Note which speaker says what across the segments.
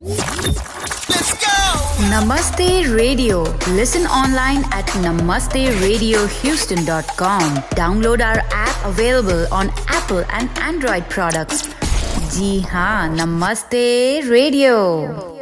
Speaker 1: Let's go!
Speaker 2: Namaste Radio. Listen online at namasteradiohouston.com. Download our app available on Apple and Android products. जी हाँ, Namaste Radio.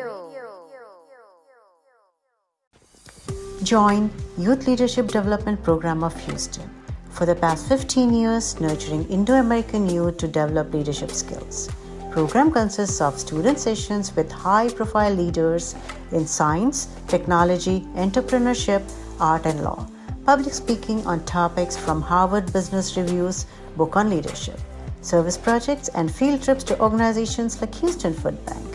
Speaker 3: Join Youth Leadership Development Program of Houston. For the past 15 years, nurturing Indo-American youth to develop leadership skills. Program consists of student sessions with high-profile leaders in science, technology, entrepreneurship, art and law. Public speaking on topics from Harvard Business Review's book on leadership. Service projects and field trips to organizations like Houston Food Bank.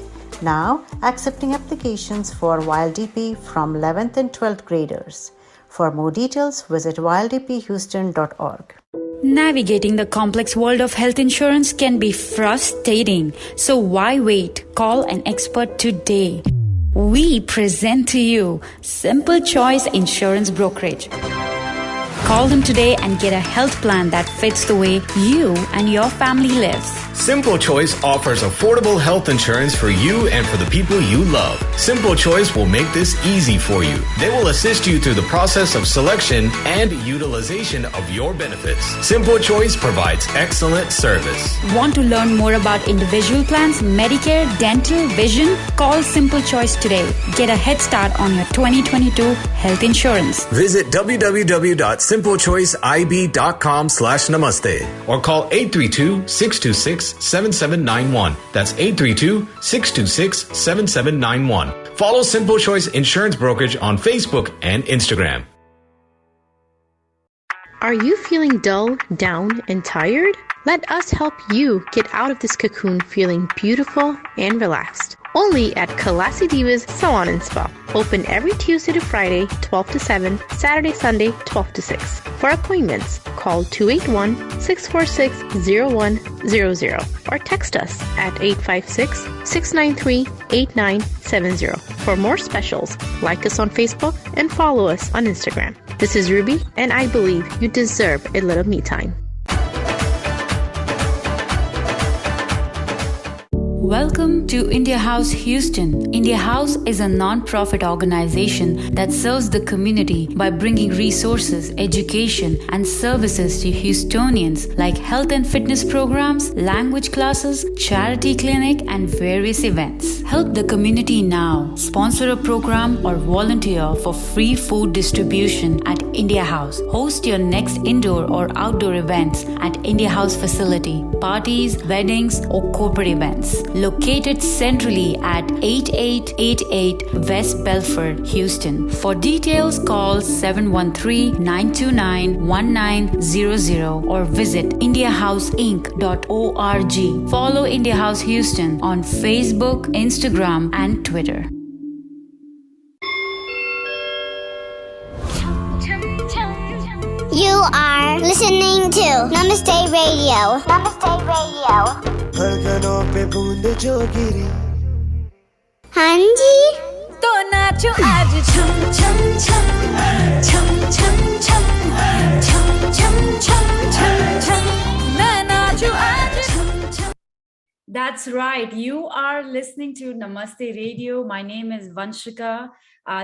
Speaker 3: Now, accepting applications for YLDP from 11th and 12th graders. For more details, visit yldphouston.org.
Speaker 2: Navigating the complex world of health insurance can be frustrating, so why wait? Call an expert today. We present to you Simple Choice Insurance Brokerage. Call them today and get a health plan that fits the way you and your family lives.
Speaker 4: Simple Choice offers affordable health insurance for you and for the people you love. Simple Choice will make this easy for you. They will assist you through the process of selection and utilization of your benefits. Simple Choice provides excellent service.
Speaker 2: Want to learn more about individual plans, Medicare, dental, vision? Call Simple Choice today. Get a head start on your 2022 health insurance.
Speaker 4: Visit www.simplechoiceib.com/namaste or call 832-626-7791. That's 832-626-7791. Follow Simple Choice Insurance Brokerage on Facebook and Instagram.
Speaker 5: Are you feeling dull, down, and tired? Let us help you get out of this cocoon feeling beautiful and relaxed. Only at Kalasi Divas Salon and Spa. Open every Tuesday to Friday, 12 to 7, Saturday, Sunday, 12 to 6. For appointments, call 281-646-0100 or text us at 856-693-8970. For more specials, like us on Facebook and follow us on Instagram. This is Ruby, and I believe you deserve a little me time.
Speaker 2: Welcome to India House Houston. India House is a non-profit organization that serves the community by bringing resources, education, and services to Houstonians like health and fitness programs, language classes, charity clinic, and various events. Help the community now. Sponsor a program or volunteer for free food distribution at India House. Host your next indoor or outdoor events at India House facility, parties, weddings, or corporate events. Located centrally at 8888 West Belford, Houston. For details, call 713-929-1900 or visit indiahouseinc.org. Follow India House Houston on Facebook, Instagram, and Twitter.
Speaker 6: You are listening to Namaste Radio. Namaste Radio.
Speaker 1: धड़कनों पे बूंद जो गिरी
Speaker 6: हाँ जी
Speaker 7: तो नाचो आज छम छम छम छम छम छम छम छम छम छम छम मैं नाचो आज छम छम.
Speaker 2: That's right. You are listening to Namaste Radio. My name is Vanshika.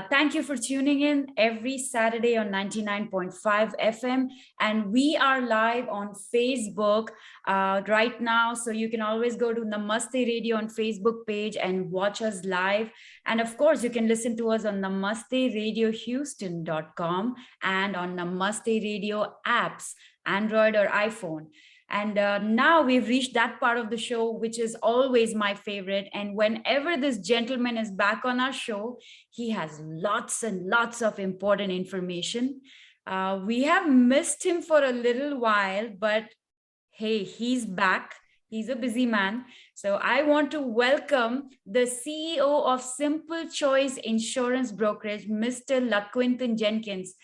Speaker 2: Thank you for tuning in every Saturday on 99.5 FM. And we are live on Facebook right now. So you can always go to Namaste Radio on Facebook page and watch us live. And of course, you can listen to us on namasteradiohouston.com and on Namaste Radio apps, Android or iPhone. And now we've reached that part of the show, which is always my favorite. And whenever this gentleman is back on our show, he has lots and lots of important information. We have missed him for a little while, but hey, he's back. He's a busy man. So I want to welcome the CEO of Simple Choice Insurance Brokerage, Mr. Laquentin Jenkins.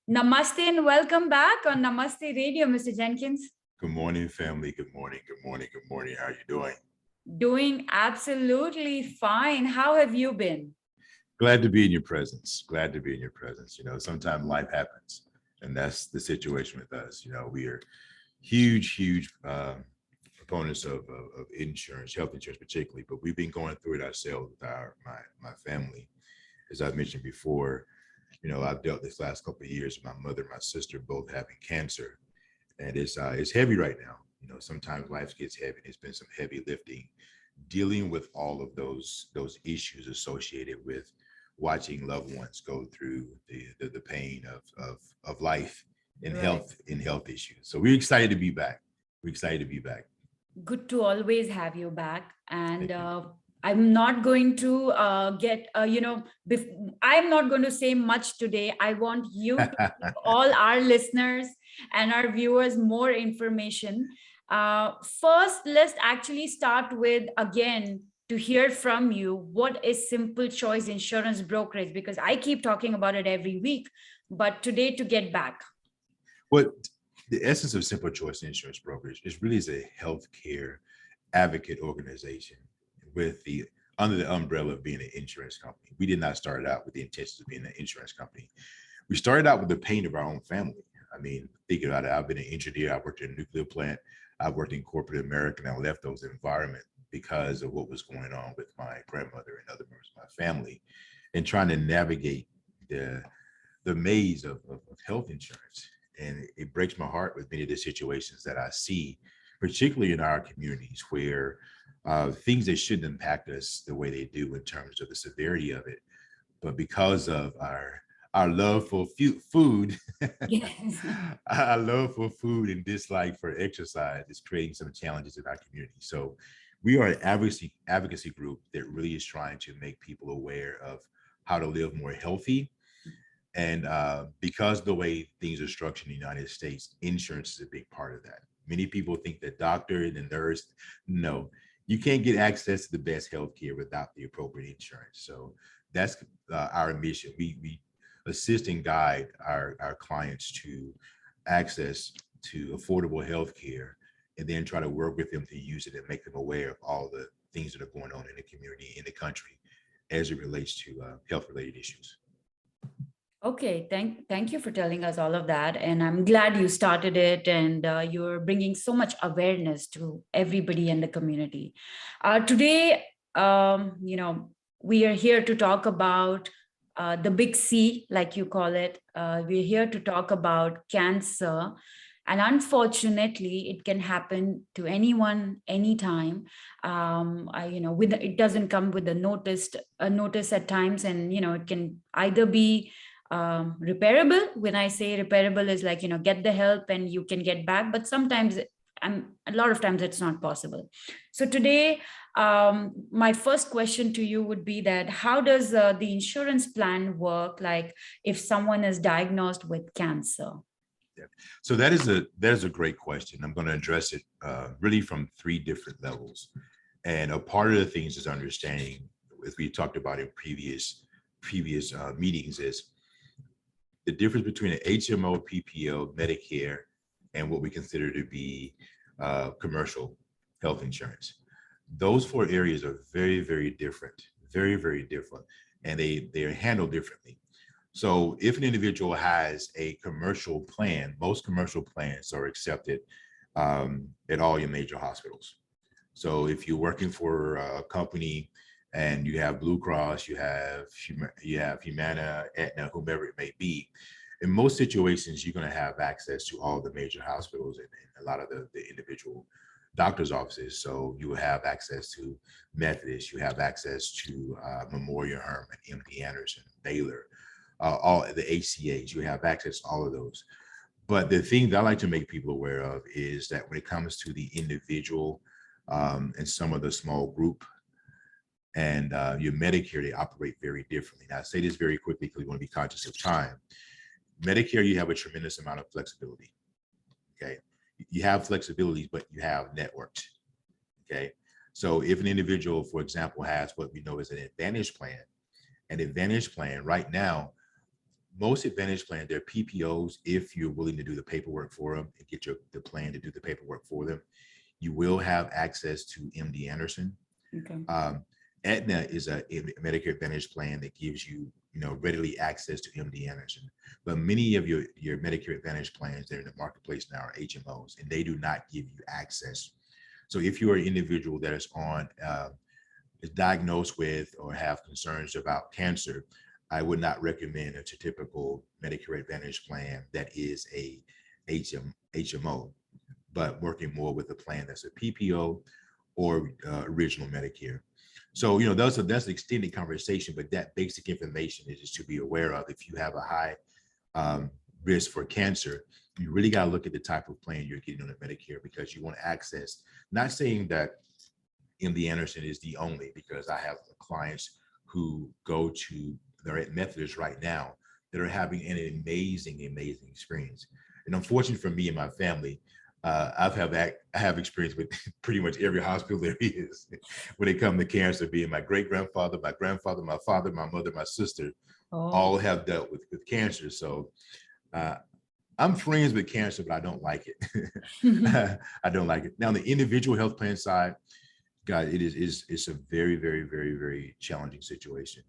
Speaker 2: Namaste and welcome back on Namaste Radio, Mr. Jenkins.
Speaker 8: Good morning, family. Good morning. Good morning. Good morning. How are you doing?
Speaker 2: Doing absolutely fine. How have you been?
Speaker 8: Glad to be in your presence. Glad to be in your presence. You know, sometimes life happens, and that's the situation with us. You know, we are huge components of insurance, health insurance particularly, but we've been going through it ourselves with my family. As I mentioned before, you know, I've dealt this last couple of years with my mother and my sister both having cancer, and it's heavy right now. You know, sometimes life gets heavy. It's been some heavy lifting, dealing with all of those issues associated with watching loved ones go through the pain of life and
Speaker 2: Right.
Speaker 8: health issues. So we're excited to be back. We're excited to be back.
Speaker 2: Good to always have you back. And
Speaker 8: Thank you.
Speaker 2: I'm not going to I'm not going to say much today. I want you to give all our listeners and our viewers more information. First, let's actually start with, again, to hear from you, what is Simple Choice Insurance Brokerage? Because I keep talking about it every week, but today to get back.
Speaker 8: What the essence of Simple Choice Insurance Brokerage is really is a healthcare advocate organization with under the umbrella of being an insurance company. We did not start out with the intentions of being an insurance company. We started out with the pain of our own family. I mean, think about it. I've been an engineer. I worked in a nuclear plant. I worked in corporate America, and I left those environments because of what was going on with my grandmother and other members of my family, and trying to navigate the maze of health insurance. And it breaks my heart with many of the situations that I see, particularly in our communities, where things that shouldn't impact us the way they do in terms of the severity of it, but because of our love for food,
Speaker 2: Yes.
Speaker 8: our love for food and dislike for exercise is creating some challenges in our community. So we are an advocacy group that really is trying to make people aware of how to live more healthy. And because the way things are structured in the United States, insurance is a big part of that. Many people think that doctor and the nurse, no, you can't get access to the best healthcare without the appropriate insurance. So that's our mission. We assist and guide our clients to access to affordable healthcare, and then try to work with them to use it and make them aware of all the things that are going on in the community, in the country, as it relates to health-related issues.
Speaker 2: Okay, thank you for telling us all of that, and I'm glad you started it, and you're bringing so much awareness to everybody in the community. Today, we are here to talk about the big C, like you call it. We're here to talk about cancer, and unfortunately, it can happen to anyone, anytime. It doesn't come with a notice at times, and it can either be repairable. When I say repairable, is like, get the help and you can get back, but sometimes a lot of times it's not possible. So today, my first question to you would be that how does the insurance plan work, like if someone is diagnosed with cancer?
Speaker 8: Yeah. So that is a great question. I'm going to address it really from three different levels. And a part of the things is understanding, as we talked about in previous meetings, is the difference between an HMO, PPO, Medicare, and what we consider to be commercial health insurance. Those four areas are very, very different, very, very different, and they're handled differently. So if an individual has a commercial plan, most commercial plans are accepted at all your major hospitals. So if you're working for a company and you have Blue Cross, you have Humana, Aetna, whomever it may be, in most situations, you're going to have access to all the major hospitals and a lot of the individual doctor's offices. So you will have access to Methodist, you have access to Memorial Hermann, MD Anderson, Baylor, all the ACAs, you have access to all of those. But the thing that I like to make people aware of is that when it comes to the individual and some of the small group and your Medicare, they operate very differently. Now, I say this very quickly because we want to be conscious of time. Medicare, you have a tremendous amount of flexibility, okay? You have flexibilities, but you have networks, okay? So if an individual, for example, has what we know as an Advantage plan, an Advantage plan right now, most Advantage plans, they're PPOs. If you're willing to do the paperwork for them and get the plan to do the paperwork for them, you will have access to MD Anderson.
Speaker 2: Okay.
Speaker 8: Aetna is a Medicare Advantage plan that gives you, readily access to MD Anderson. But many of your Medicare Advantage plans that are in the marketplace now are HMOs, and they do not give you access So if you're an individual that is is diagnosed with or have concerns about cancer, I would not recommend a typical Medicare Advantage plan that is a HMO, but working more with a plan that's a PPO or original Medicare. So, that's an extended conversation, but that basic information is just to be aware of. If you have a high risk for cancer, you really got to look at the type of plan you're getting on the Medicare, because you want access. Not saying that MD Anderson is the only, because I have clients who they're at Methodist right now that are having an amazing experience. And unfortunately for me and my family, I have experience with pretty much every hospital there is when it comes to cancer, being my great-grandfather, my grandfather, my father, my mother, my sister, all have dealt with cancer. So I'm friends with cancer, but I don't like it. I don't like it. Now, on the individual health plan side, God, it's a very, very, very, very challenging situation.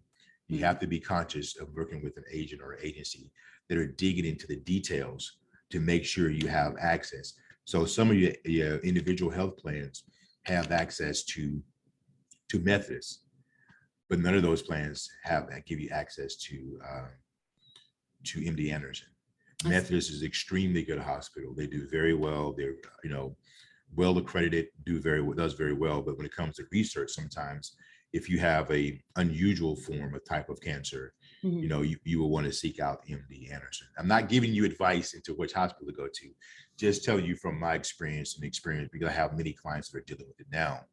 Speaker 8: You have to be conscious of working with an agent or agency that are digging into the details to make sure you have access. So some of your individual health plans have access to Methodist, but none of those plans give you access to MD Anderson. Methodist is extremely good hospital. They do very well. They're well accredited, does very well. But when it comes to research, sometimes if you have a unusual form of type of cancer, you will want to seek out MD Anderson. I'm not giving you advice into which hospital to go to, just tell you from my experience, because I have many clients that are dealing with it now.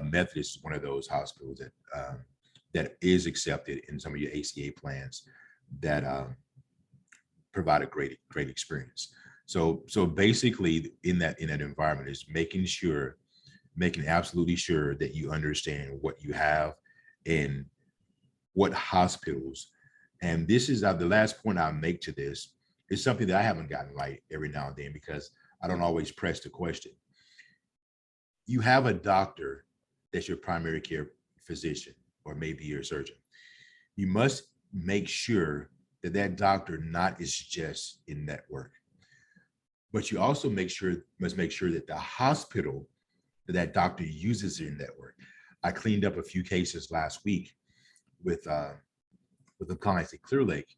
Speaker 8: Methodist is one of those hospitals that is accepted in some of your ACA plans that provide a great experience. So basically in that environment is making absolutely sure that you understand what you have and what hospitals. And this is the last point I'll make to this is something that I haven't gotten right every now and then, because I don't always press the question. You have a doctor that's your primary care physician, or maybe your surgeon. You must make sure that doctor not is just in network, but you also must make sure that the hospital that doctor uses in network. I cleaned up a few cases last week with the clients at Clear Lake,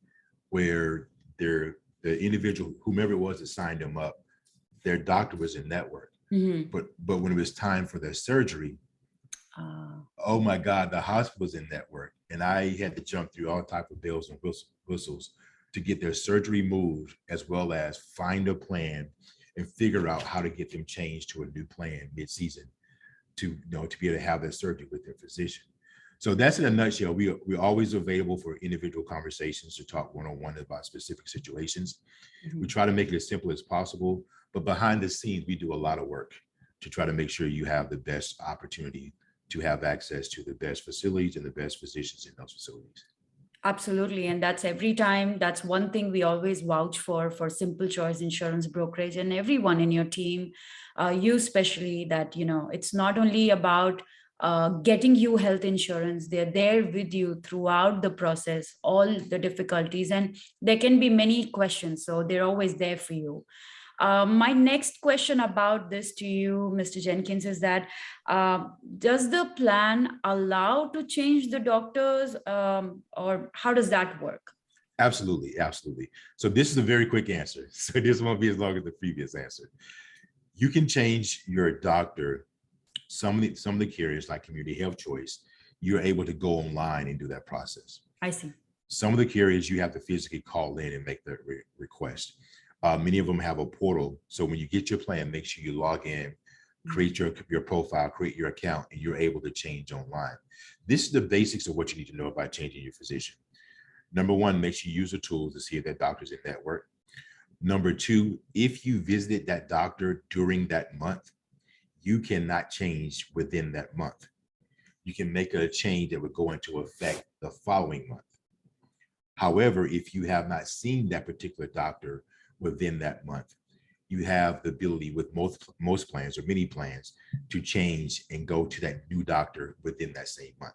Speaker 8: where the individual, whomever it was that signed them up, their doctor was in network. But when it was time for their surgery, oh my God, the hospital was in network, and I had to jump through all type of bells and whistles to get their surgery moved, as well as find a plan and figure out how to get them changed to a new plan mid-season to be able to have their surgery with their physician. So that's in a nutshell. We're always available for individual conversations to talk one-on-one about specific situations. We try to make it as simple as possible, but behind the scenes, we do a lot of work to try to make sure you have the best opportunity to have access to the best facilities and the best physicians in those facilities.
Speaker 2: Absolutely. And that's one thing we always vouch for Simple Choice Insurance Brokerage, and everyone in your team, you especially, that, it's not only about getting you health insurance. They're there with you throughout the process, all the difficulties, and there can be many questions. So they're always there for you. My next question about this to you, Mr. Jenkins, is that does the plan allow to change the doctors, or how does that work?
Speaker 8: Absolutely. So this is a very quick answer. So this won't be as long as the previous answer. You can change your doctor. Some of the carriers, like Community Health Choice, you're able to go online and do that process.
Speaker 2: I see.
Speaker 8: Some of the carriers, you have to physically call in and make the request. Many of them have a portal. So when you get your plan, make sure you log in, create your profile, create your account, and you're able to change online. This is the basics of what you need to know about changing your physician. Number one, make sure you use the tools to see if that doctor's in network. Number two, if you visited that doctor during that month, you cannot change within that month. You can make a change that would go into effect the following month. However, if you have not seen that particular doctor within that month, you have the ability with most plans or many plans to change and go to that new doctor within that same month.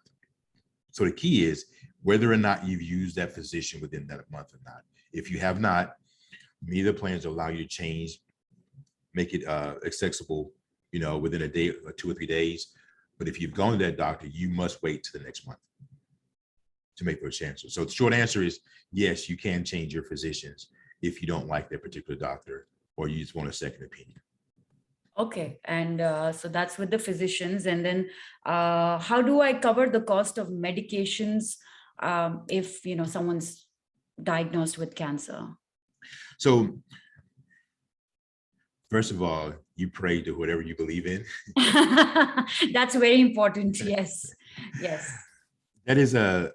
Speaker 8: So the key is whether or not you've used that physician within that month or not. If you have not, many of the plans allow you to change, make it accessible within a day or 2 or 3 days. But if you've gone to that doctor, you must wait to the next month to make those changes. So the short answer is yes, you can change your physicians if you don't like that particular doctor or you just want a second opinion.
Speaker 2: Okay, and so that's with the physicians. And then how do I cover the cost of medications if someone's diagnosed with cancer?
Speaker 8: So first of all, you pray to whatever you believe in.
Speaker 2: That's very important. Yes.
Speaker 8: That is a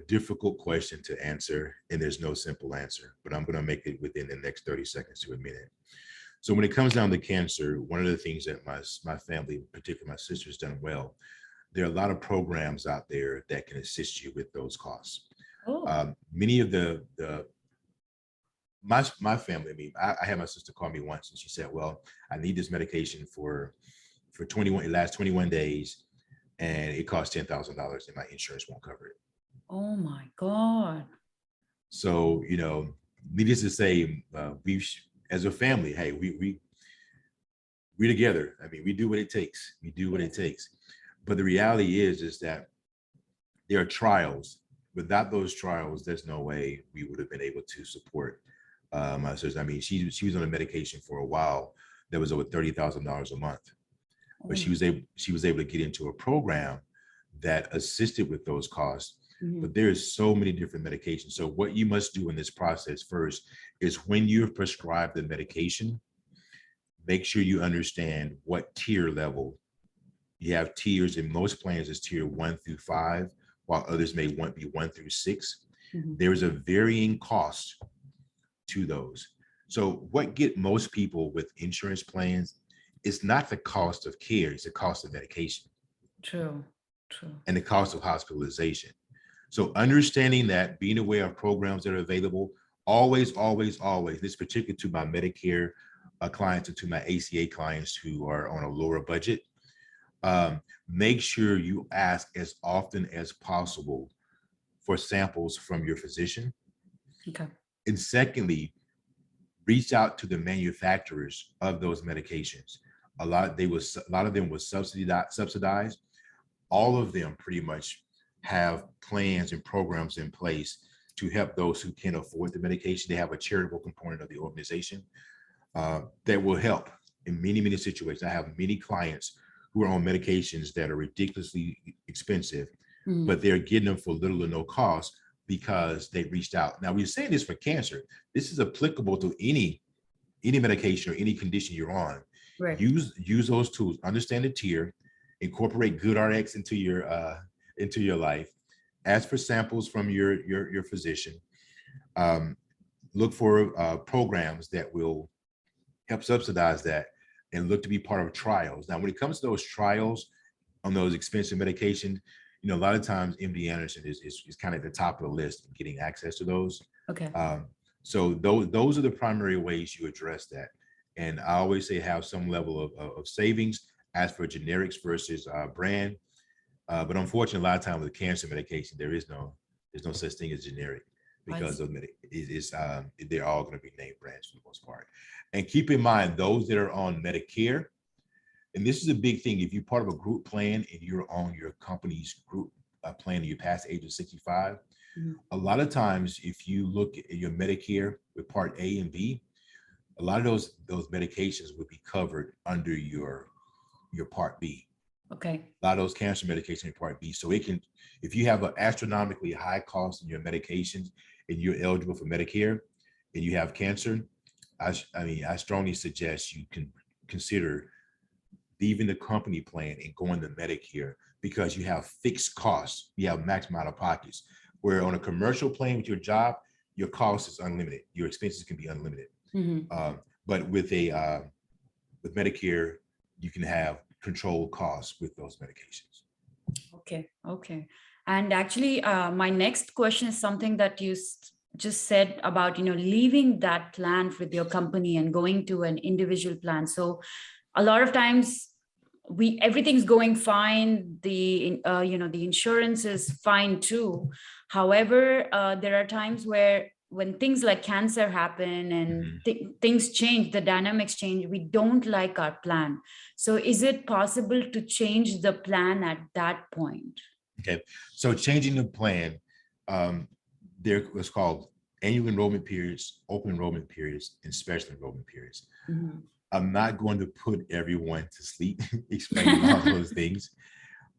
Speaker 8: difficult question to answer, and there's no simple answer, but I'm going to make it within the next 30 seconds to a minute. So when it comes down to cancer, one of the things that my family, particularly my sister, has done well, there are a lot of programs out there that can assist you with those costs. Many of my family, I had my sister call me once and she said, well, I need this medication for 21, it lasts 21 days and it costs $10,000 and my insurance won't cover it.
Speaker 2: Oh my God.
Speaker 8: So, needless to say, as a family, hey, we're together. I mean, we do what it takes. But the reality is that there are trials. Without those trials, there's no way we would have been able to support my sister. I mean, she was on a medication for a while that was over $30,000 a month, but she was able to get into a program that assisted with those costs. But there's so many different medications. So what you must do in this process first is when you're prescribed the medication, make sure you understand what tier level. You have tiers in most plans is tier 1 through 5, while others may be 1 through 6. There's a varying cost to those. So what get most people with insurance plans is not the cost of care, it's the cost of medication. True. And the cost of hospitalization. So understanding that, being aware of programs that are available, always, this particular to my Medicare clients and to my ACA clients who are on a lower budget, make sure you ask as often as possible for samples from your physician. Okay. And secondly, reach out to the manufacturers of those medications. A lot of them was subsidized. All of them pretty much have plans and programs in place to help those who can't afford the medication. They have a charitable component of the organization that will help in many, many situations. I have many clients who are on medications that are ridiculously expensive, but they're getting them for little or no cost because they reached out. Now, we're saying this for cancer. This is applicable to any medication or any condition you're on. Right. Use those tools. Understand the tier. Incorporate GoodRx into your life. Ask for samples from your physician. Look for programs that will help subsidize that, and look to be part of trials. Now, when it comes to those trials on those expensive medications, a lot of times MD Anderson is kind of at the top of the list of getting access to those. Okay. So those are the primary ways you address that. And I always say have some level of savings. Ask for generics versus brand. But unfortunately, a lot of times with cancer medication, there's no such thing as generic, because they're all going to be name brands for the most part. And keep in mind, those that are on Medicare, and this is a big thing, if you're part of a group plan and you're on your company's group plan and you pass the age of 65, a lot of times if you look at your Medicare with Part A and B, a lot of those medications would be covered under your Part B. Okay. A lot of those cancer medications in Part B. So it can, if you have an astronomically high cost in your medications and you're eligible for Medicare and you have cancer, I strongly suggest you can consider leaving the company plan and going to Medicare, because you have fixed costs, you have maximum out of pockets. Where on a commercial plan with your job, your cost is unlimited, your expenses can be unlimited. But with Medicare, you can have controlled costs with those medications. Okay. And actually, my next question is something that you just said about, leaving that plan with your company and going to an individual plan. So a lot of times everything's going fine. The insurance is fine too. However, there are times where
Speaker 2: when things like cancer happen and
Speaker 8: Mhm.
Speaker 2: things change, the dynamics change, we don't like our plan. So is it possible to change the plan at that point?
Speaker 8: Okay, so changing the plan, there was called annual enrollment periods, open enrollment periods, and special enrollment periods.
Speaker 2: Mhm.
Speaker 8: I'm not going to put everyone to sleep explaining all those things.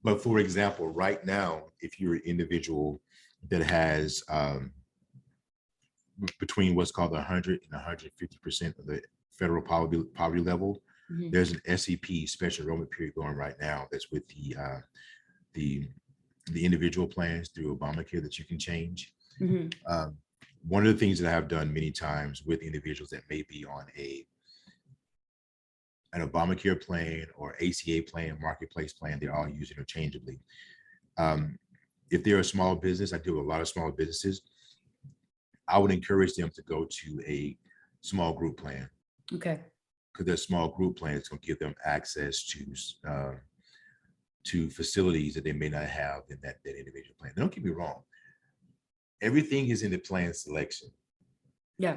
Speaker 8: But for example, right now, if you're an individual that has between what's called 100 and 150% of the federal poverty level,
Speaker 2: Mhm.
Speaker 8: there's an SEP, special enrollment period, going right now that's with the individual plans through Obamacare that you can change.
Speaker 2: Mhm.
Speaker 8: Um, one of the things that I have done many times with individuals that may be on an Obamacare plan or ACA plan, marketplace plan, they're all used interchangeably. If they're a small business, I deal with a lot of small businesses, I would encourage them to go to a small group plan,
Speaker 2: Okay.
Speaker 8: because their small group plan is going to give them access to facilities that they may not have in that individual plan. Don't get me wrong. Everything is in the plan selection.
Speaker 2: Yeah.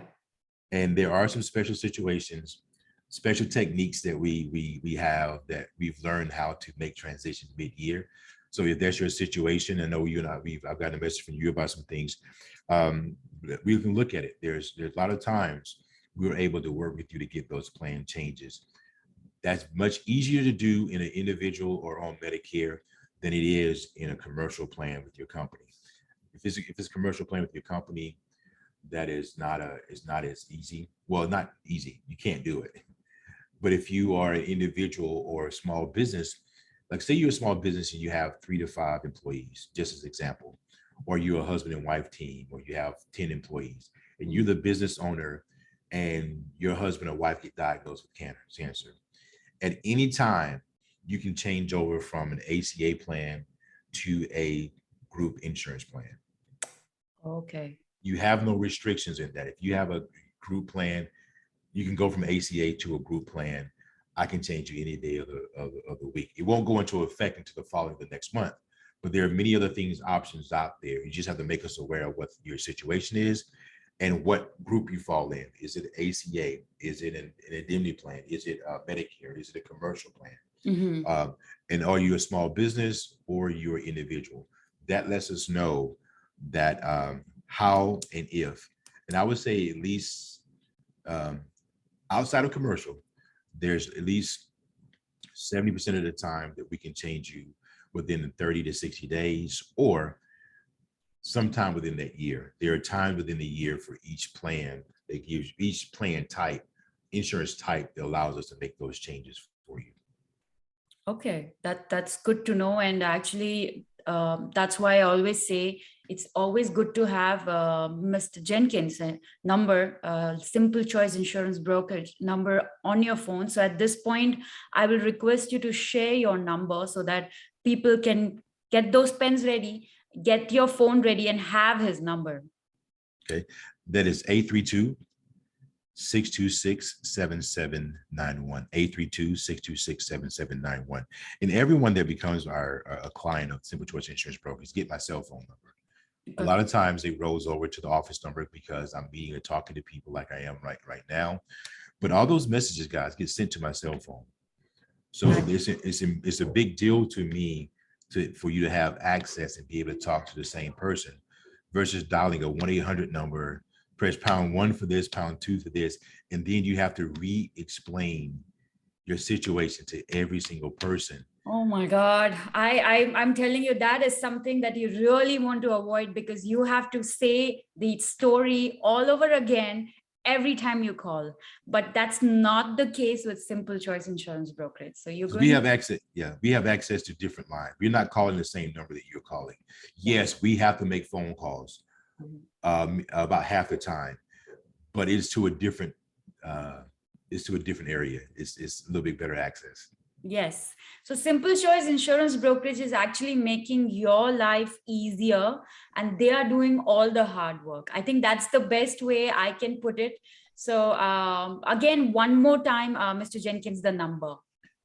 Speaker 8: And there are some special situations, special techniques that we have that we've learned how to make transitions mid-year. So if that's your situation, I know you and I've gotten a message from you about some things. We can look at it. There's a lot of times we were able to work with you to get those plan changes. That's much easier to do in an individual or on Medicare than it is in a commercial plan with your company. If it's a commercial plan with your company, that is not as easy. Well, not easy. You can't do it. But if you are an individual or a small business, like say you're a small business and you have 3 to 5 employees, just as example, or you're a husband and wife team, or you have 10 employees, and you're the business owner, and your husband or wife get diagnosed with cancer. At any time, you can change over from an ACA plan to a group insurance plan.
Speaker 2: Okay.
Speaker 8: You have no restrictions in that. If you have a group plan, you can go from ACA to a group plan. I can change you any day of the week. It won't go into effect until the next month. But there are many other things, options out there. You just have to make us aware of what your situation is and what group you fall in. Is it ACA? Is it an indemnity plan? Is it Medicare? Is it a commercial plan?
Speaker 2: Mm-hmm.
Speaker 8: And are you a small business or you're an individual? That lets us know that how and if. And I would say at least outside of commercial, there's at least 70% of the time that we can change you within 30 to 60 days or sometime within that year. There are times within the year for each plan that gives each plan type, insurance type, that allows us to make those changes for you.
Speaker 2: Okay, that's good to know. And actually, that's why I always say it's always good to have Mr. Jenkins' number, Simple Choice Insurance Brokerage number on your phone. So at this point, I will request you to share your number so that people can get those pens ready, get your phone ready, and have his number.
Speaker 8: Okay, that is 832-626-7791, 832-626-7791. And everyone that becomes a client of Simple Choice Insurance Brokers get my cell phone number. A lot of times it rolls over to the office number because I'm meeting and talking to people like I am right now. But all those messages, guys, get sent to my cell phone. So it's a big deal to me for you to have access and be able to talk to the same person versus dialing a 1-800 number, press #1 for this, #2 for this, and then you have to re-explain your situation to every single person.
Speaker 2: Oh my God. I'm telling you, that is something that you really want to avoid because you have to say the story all over again every time you call. But that's not the case with Simple Choice Insurance Brokerage. So you're going
Speaker 8: we have access. Yeah, we have access to different lines. We're not calling the same number that you're calling. Yes, we have to make phone calls about half the time, but it's to a different area. It's a little bit better access.
Speaker 2: Yes. So Simple Choice Insurance Brokerage is actually making your life easier and they are doing all the hard work. I think that's the best way I can put it. So again, one more time, Mr. Jenkins, the number.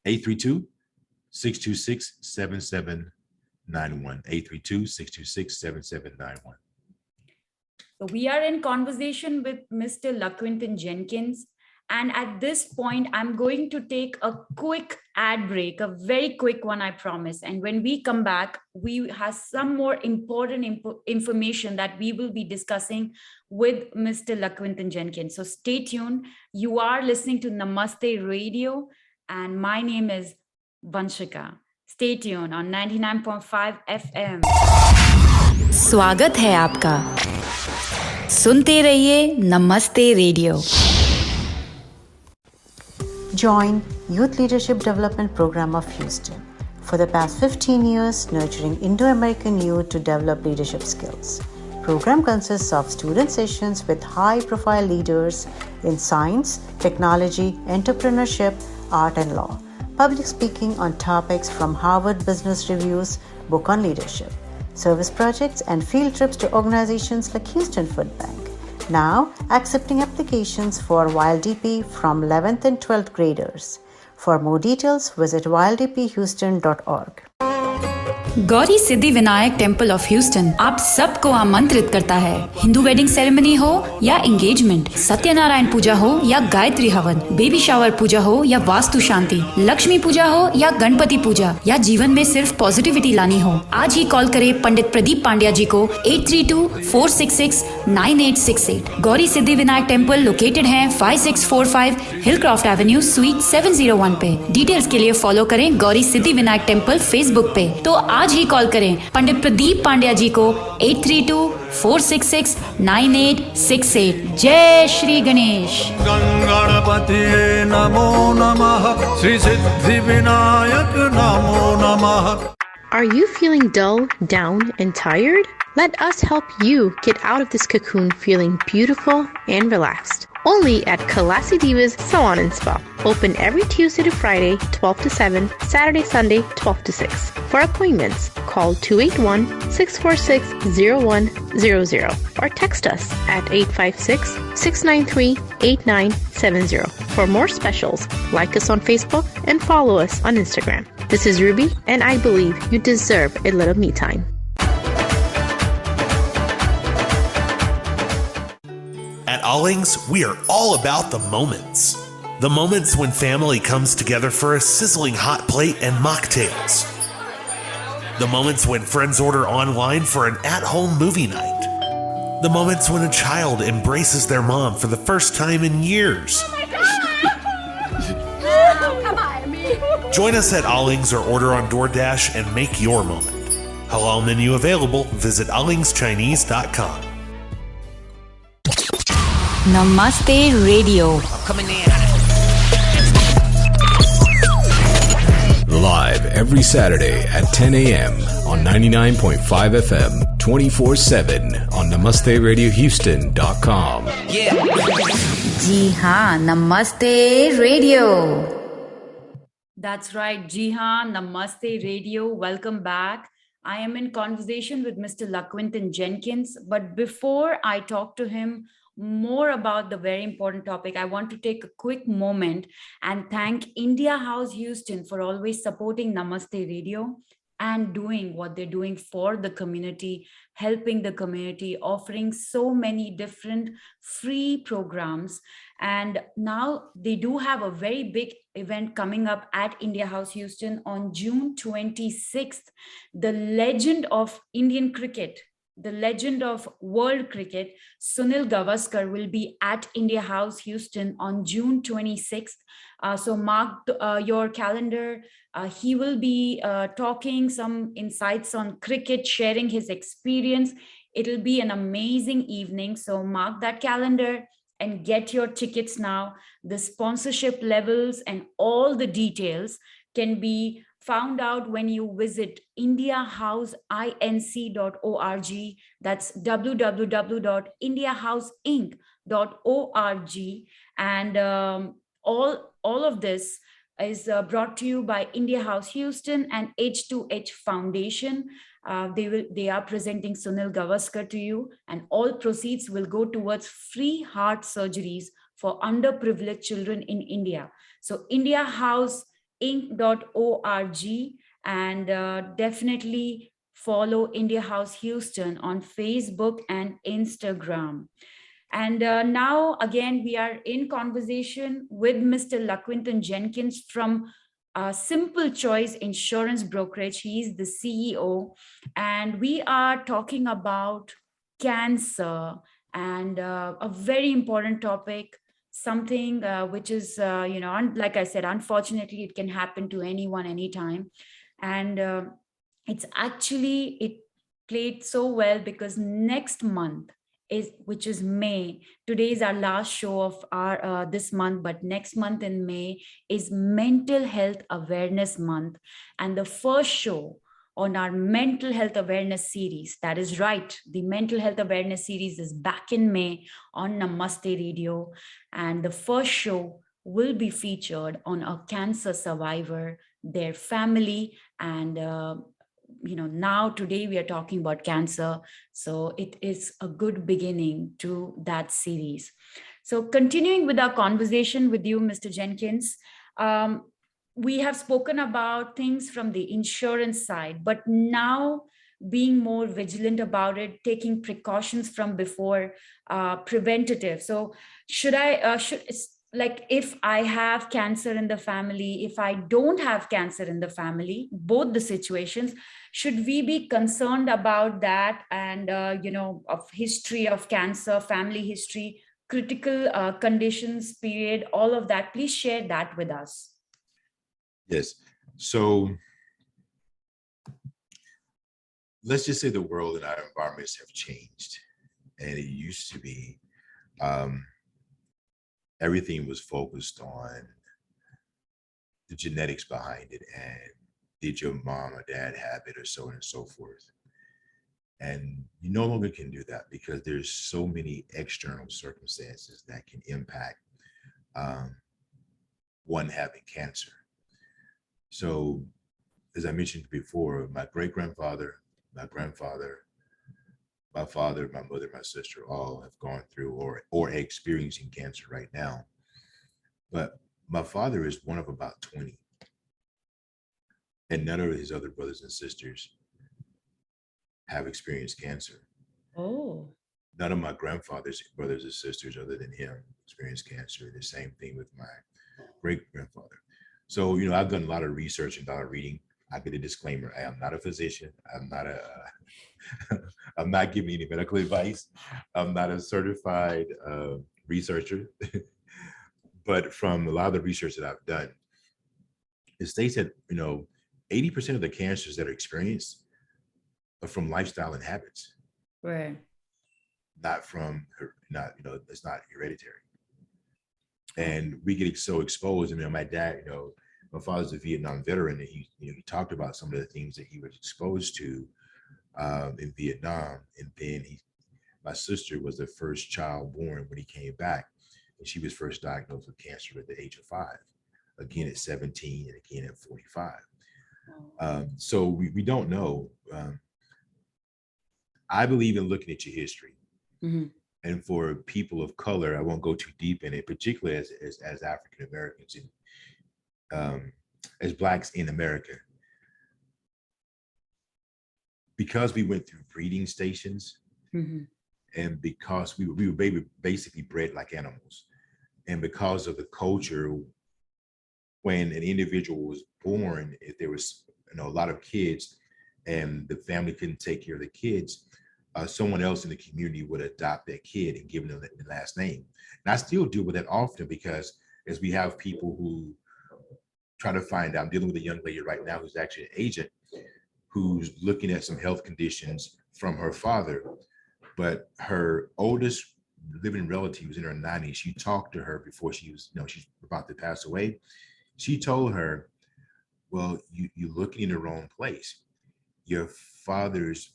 Speaker 8: 832-626-7791, 832-626-7791.
Speaker 2: We are in conversation with Mr. Laquentin Jenkins. And at this point, I'm going to take a quick ad break, a very quick one, I promise. And when we come back, we have some more important information that we will be discussing with Mr. Laquentin Jenkins. So stay tuned. You are listening to Namaste Radio, and my name is Vanshika. Stay tuned on 99.5 FM.
Speaker 9: स्वागत है आपका सुनते रहिए नमस्ते radio
Speaker 3: Join Youth Leadership Development Program of Houston. For the past 15 years, nurturing Indo-American youth to develop leadership skills. Program consists of student sessions with high-profile leaders in science, technology, entrepreneurship, art and law. Public speaking on topics from Harvard Business Review's book on leadership. Service projects and field trips to organizations like Houston Food Bank. Now accepting applications for YLDP from 11th and 12th graders. For more details, visit yldphouston.org.
Speaker 9: Gauri Siddhi Vinayak temple of Houston आप सबको आमंत्रित करता है। Hindu wedding ceremony हो या engagement, Satyanarayan पूजा हो या गायत्री हवन, बेबी शावर पूजा हो या वास्तु शांति, लक्ष्मी पूजा हो या गणपति पूजा, या जीवन में सिर्फ पॉजिटिविटी लानी हो, आज ही कॉल करें पंडित प्रदीप पांड्या जी को 8324669868। गौरी सिद्धि विनायक टेम्पल लोकेटेड है 5645 हिलक्रॉफ्ट एवेन्यू स्वीट 701 पे। डिटेल्स के लिए फॉलो करें गौरी सिद्धि विनायक टेम्पल फेसबुक पे। तो आज ही कॉल करें पंडित प्रदीप पांड्या जी को 8324669868। जय श्री गणेश।
Speaker 10: गणपति नमो नमः, श्री सिद्धि विनायक नमो नमः।
Speaker 5: Are you feeling dull, down, and tired? Let us help you get out of this cocoon feeling beautiful and relaxed. Only at Kalasi Diva's Salon and Spa. Open every Tuesday to Friday, 12 to 7, Saturday, Sunday, 12 to 6. For appointments, call 281-646-0100 or text us at 856-693-8970. For more specials, like us on Facebook and follow us on Instagram. This is Ruby, and I believe you deserve a little me time.
Speaker 11: At Allings, we are all about the moments. The moments when family comes together for a sizzling hot plate and mocktails. The moments when friends order online for an at-home movie night. The moments when a child embraces their mom for the first time in years.
Speaker 7: Oh my God! Come on, me.
Speaker 11: Join us at Allings or order on DoorDash and make your moment. Halal menu available. Visit allingschinese.com.
Speaker 9: नमस्ते radio
Speaker 4: Live every Saturday at 10 a.m. on 99.5 FM, 24/7 on NamasteRadioHouston.com.
Speaker 9: जी हाँ नमस्ते radio.
Speaker 2: That's right, Jihan, Namaste Radio. Welcome back. I am in conversation with Mr. Laquentin Jenkins, but before I talk to him more about the very important topic, I want to take a quick moment and thank India House Houston for always supporting Namaste Radio and doing what they're doing for the community, helping the community, offering so many different free programs. And now they do have a very big event coming up at India House Houston on June 26th. The legend of Indian cricket, the legend of world cricket, Sunil Gavaskar, will be at India House Houston on June 26th. So mark your calendar. He will be talking some insights on cricket, sharing his experience. It'll be an amazing evening. So mark that calendar and get your tickets now. The sponsorship levels and all the details can be found out when you visit indiahouseinc.org. That's www.indiahouseinc.org. And all of this is brought to you by India House Houston and H2H Foundation. They are presenting Sunil Gavaskar to you, and all proceeds will go towards free heart surgeries for underprivileged children in India. So indiahouseinc.org, and definitely
Speaker 9: follow India House Houston on Facebook and Instagram. And now, again, we are in conversation with Mr. Laquentin Jenkins from Simple Choice Insurance Brokerage. He's the CEO. And we are talking about cancer and a very important topic, something which is, like I said, unfortunately, it can happen to anyone, anytime. And it played so well because next month, which is May. Today is our last show of our this month, but next month in May is Mental Health Awareness Month. And the first show on our mental health awareness series, that is right, the mental health awareness series is back in May on Namaste Radio. And the first show will be featured on a cancer survivor, their family, and now today we are talking about cancer, so it is a good beginning to that series. So continuing with our conversation with you, Mr. Jenkins, we have spoken about things from the insurance side, but now being more vigilant about it, taking precautions from before, preventative. So like if I have cancer in the family, if I don't have cancer in the family, both the situations, should we be concerned about that? And, of history of cancer, family history, critical conditions period, all of that, please share that with us.
Speaker 8: Yes. So let's just say the world and our environments have changed. And it used to be, everything was focused on the genetics behind it and did your mom or dad have it or so on and so forth. And you no longer can do that because there's so many external circumstances that can impact one having cancer. So as I mentioned before, my great-grandfather, my grandfather, my father, my mother, my sister, all have gone through or experiencing cancer right now. But my father is one of about 20. And none of his other brothers and sisters have experienced cancer.
Speaker 9: Oh.
Speaker 8: None of my grandfather's brothers and sisters other than him experienced cancer. The same thing with my great-grandfather. So, I've done a lot of research and a lot of reading. I get a disclaimer. I am not a physician. I'm not giving any medical advice. I'm not a certified researcher. But from a lot of the research that I've done, it states that, 80% of the cancers that are experienced are from lifestyle and habits.
Speaker 9: Right.
Speaker 8: It's not hereditary. And we get so exposed. My dad, my father's a Vietnam veteran, and he talked about some of the things that he was exposed to in Vietnam. And then my sister was the first child born when he came back, and she was first diagnosed with cancer at the age of 5, again at 17, and again at 45. So we don't know. I believe in looking at your history.
Speaker 9: Mm-hmm.
Speaker 8: And for people of color, I won't go too deep in it, particularly as African Americans and as Blacks in America. Because we went through breeding stations,
Speaker 9: mm-hmm.
Speaker 8: and because we were basically bred like animals, and because of the culture, when an individual was born, if there was a lot of kids and the family couldn't take care of the kids, someone else in the community would adopt that kid and give them the last name. And I still deal with that often because as we have people who try to find out, I'm dealing with a young lady right now who's actually an agent who's looking at some health conditions from her father, but her oldest living relative was in her 90s. She talked to her before she was, she's about to pass away. She told her, well, you're looking in the wrong place. Your father's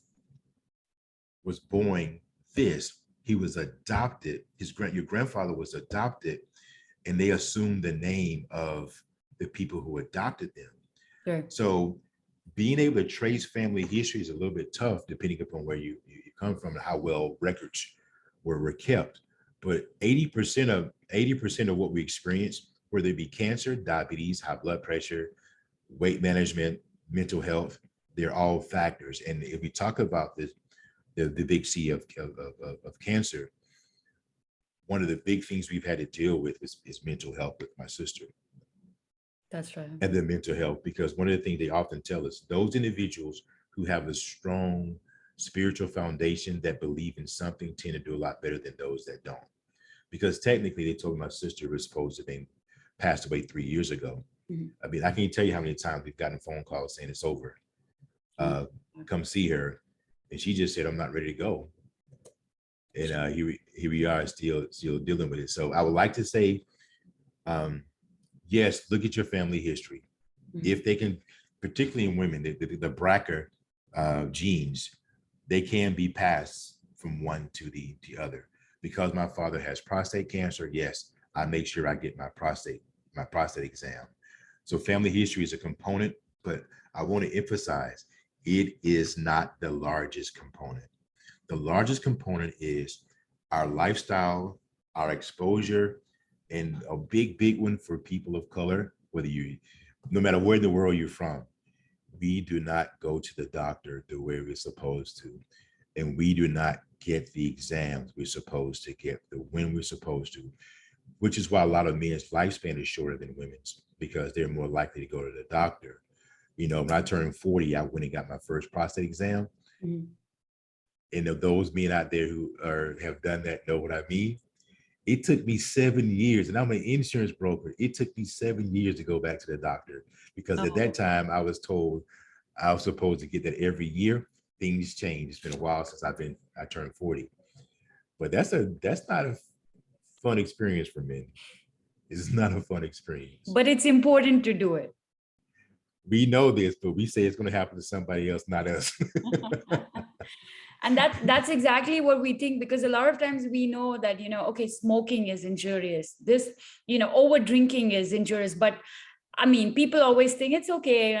Speaker 8: was born this. He was adopted. Your grandfather was adopted, and they assumed the name of the people who adopted them.
Speaker 9: Sure.
Speaker 8: So being able to trace family history is a little bit tough depending upon where you come from and how well records were kept. But 80% of what we experience, whether it be cancer, diabetes, high blood pressure, weight management, mental health, they're all factors. And if we talk about this, the big C of cancer, one of the big things we've had to deal with is mental health with my sister.
Speaker 9: That's right.
Speaker 8: And the mental health, because one of the things they often tell us, those individuals who have a strong spiritual foundation that believe in something tend to do a lot better than those that don't. Because technically, they told me my sister was supposed to be passed away 3 years ago.
Speaker 9: Mhm.
Speaker 8: I mean, I can't tell you how many times we've gotten phone calls saying it's over. Come see her. And she just said, I'm not ready to go. And here we are still dealing with it. So I would like to say, yes, look at your family history. If they can, particularly in women, the BRCA genes, they can be passed from one to the other. Because my father has prostate cancer, yes, I make sure I get my prostate exam. So family history is a component, but I want to emphasize it is not the largest component. The largest component is our lifestyle, our exposure, and a big one for people of color, no matter where in the world you're from, we do not go to the doctor the way we're supposed to. And we do not get the exams we're supposed to get when we're supposed to, which is why a lot of men's lifespan is shorter than women's, because they're more likely to go to the doctor. When I turned 40, I went and got my first prostate exam.
Speaker 9: Mhm.
Speaker 8: And of those men out there who have done that know what I mean. It took me 7 years, and I'm an insurance broker. It took me 7 years to go back to the doctor, because at that time I was told I was supposed to get that every year. Things changed. It's been a while since I turned 40, but that's not a fun experience for men. It's not a fun experience.
Speaker 9: But it's important to do it.
Speaker 8: We know this, but we say it's going to happen to somebody else, not us.
Speaker 9: And that's exactly what we think, because a lot of times we know that, okay, smoking is injurious. This, over drinking is injurious. But I mean, people always think it's okay.